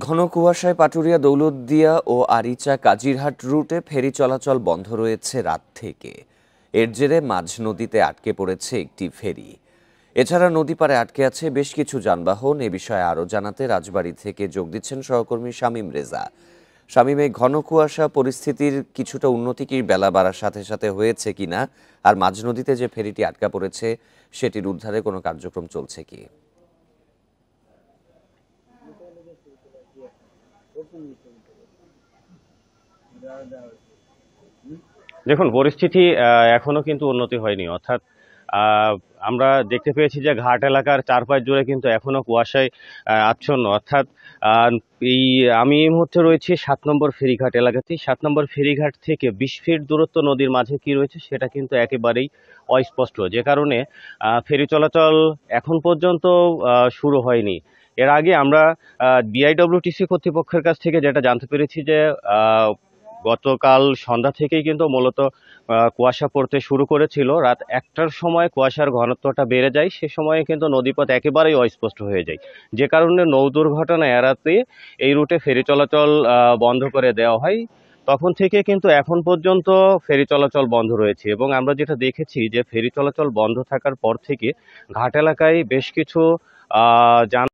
ঘন কুয়াশায় পাটুরিয়া দৌলতদিয়া ও আরিচা কাজিরহাট রুটে ফেরি চলাচল বন্ধ রয়েছে রাত থেকে। এর জেরে মাঝ নদীতে আটকে পড়েছে একটি ফেরি। এছাড়া নদী পাড়ে আটকে আছে বেশ কিছু যানবাহন। এ বিষয়ে আরও জানাতে রাজবাড়ী থেকে যোগ দিচ্ছেন সহকর্মী শামীম রেজা। শামীম, এই ঘন কুয়াশা পরিস্থিতির কিছুটা উন্নতি কি বেলা বাড়ার সাথে সাথে হয়েছে কিনা, আর মাঝ নদীতে যে ফেরিটি আটকা পড়েছে সেটির উদ্ধারে কোনো কার্যক্রম চলছে কি? দেখুন, পরিস্থিতি এখনো কিন্তু উন্নতি হয়নি। অর্থাৎ আহ, আমরা দেখতে পেয়েছি যে ঘাট এলাকার চারপাশ জুড়ে কিন্তু এখনো কুয়াশায় আচ্ছন্ন। অর্থাৎ আহ, এই আমি এই মুহূর্তে রয়েছি 7 নম্বর ফেরিঘাট এলাকাতে। 7 নম্বর ফেরিঘাট থেকে 20 ফিট দূরত্ব নদীর মাঝে কি রয়েছে সেটা কিন্তু একেবারেই অস্পষ্ট, যে কারণে ফেরি চলাচল এখন পর্যন্ত শুরু হয়নি। এর আগে আমরা বিআইডব্লিউটিসি কর্তৃপক্ষের কাছ থেকে যেটা জানতে পেরেছি যে গতকাল সন্ধ্যা থেকেই কিন্তু মূলত কুয়াশা পড়তে শুরু করেছিল। রাত 1টার সময় কুয়াশার ঘনত্বটা বেড়ে যায়, সে সময়ে কিন্তু নদীপথ একেবারেই অস্পষ্ট হয়ে যায়, যে কারণে নৌ দুর্ঘটনা এড়াতে এই রুটে ফেরি চলাচল বন্ধ করে দেওয়া হয়। তখন থেকে কিন্তু এখন পর্যন্ত ফেরি চলাচল বন্ধ রয়েছে, এবং আমরা যেটা দেখেছি যে ফেরি চলাচল বন্ধ থাকার পর থেকে ঘাট এলাকায় বেশ কিছু যান,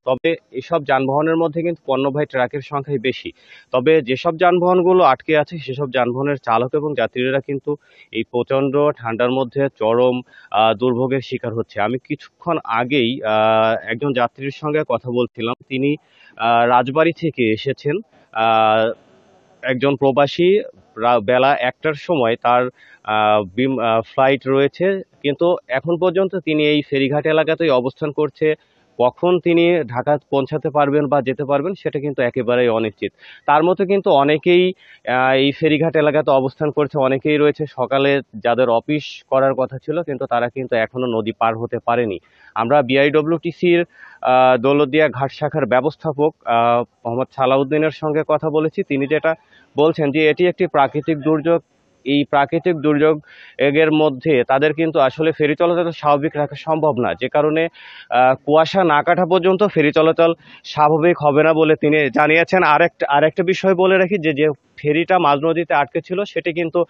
তবে এসব যানবাহনের মধ্যে কিন্তু পণ্যবাহী ট্রাকের সংখ্যাই বেশি। তবে যেসব যানবাহনগুলো আটকে আছে সেসব যানবাহনের চালক এবং যাত্রীরা কিন্তু এই প্রচন্ড ঠান্ডার মধ্যে চরম দুর্ভোগের শিকার হচ্ছে। আমি কিছুক্ষণ আগেই একজন যাত্রীর সঙ্গে কথা বলছিলাম। তিনি রাজবাড়ী থেকে এসেছেন। আহ, একজন প্রবাসী, বেলা 1টার সময় তার ফ্লাইট রয়েছে, কিন্তু এখন পর্যন্ত তিনি এই ফেরিঘাট এলাকাতেই অবস্থান করছে। কখন তিনি ঢাকা পৌঁছাতে পারবেন বা যেতে পারবেন সেটা কিন্তু একেবারেই অনিশ্চিত। তার মতো কিন্তু অনেকেই এই ফেরিঘাট এলাকাতে অবস্থান করছে। অনেকেই রয়েছে সকালে যাদের অফিস করার কথা ছিল, কিন্তু তারা কিন্তু এখনো নদী পার হতে পারেনি। আমরা বিআইডব্লিউটিসির দৌলতদিয়া ঘাট শাখার ব্যবস্থাপক মোহাম্মদ সালাউদ্দিনের সঙ্গে কথা বলেছি। তিনি যেটা বলছেন যে এটি একটি প্রাকৃতিক দুর্যোগ। এই প্রাকৃতিক দুর্যোগ এর মধ্যে তাদের কিন্তু আসলে ফেরি চলাচল স্বাভাবিক রাখা সম্ভব না, যে কারণে কুয়াশা না কাটা পর্যন্ত ফেরি চলাচল স্বাভাবিক হবে না বলে তিনি জানিয়েছেন। আরেকটা বিষয় বলে রাখি যে যে ফেরিটা মাঝ নদীতে আটকে ছিল সেটি কিন্তু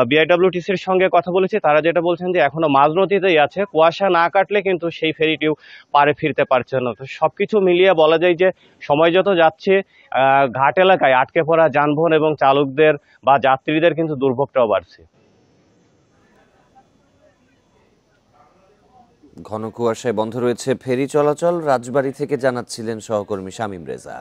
বিআইডব্লিউটিসির সঙ্গে কথা বলেছি। তারা যেটা বলছেন যে এখনো মাঝ নদীতেই আছে, কুয়াশা না কাটলে কিন্তু সেই ফেরিটিও পারে ফিরতে পারছে না। তো সবকিছু মিলিয়ে বলা যায় যে সময় যত যাচ্ছে ঘাট এলাকায় আটকে পড়া যানবাহন এবং চালকদের বা যাত্রীদের কিন্তু দুর্ভোগটাও বাড়ছে। ঘন কুয়াশায় বন্ধ রয়েছে ফেরি চলাচল। রাজবাড়ী থেকে জানাচ্ছিলেন সহকর্মী শামীম রেজা।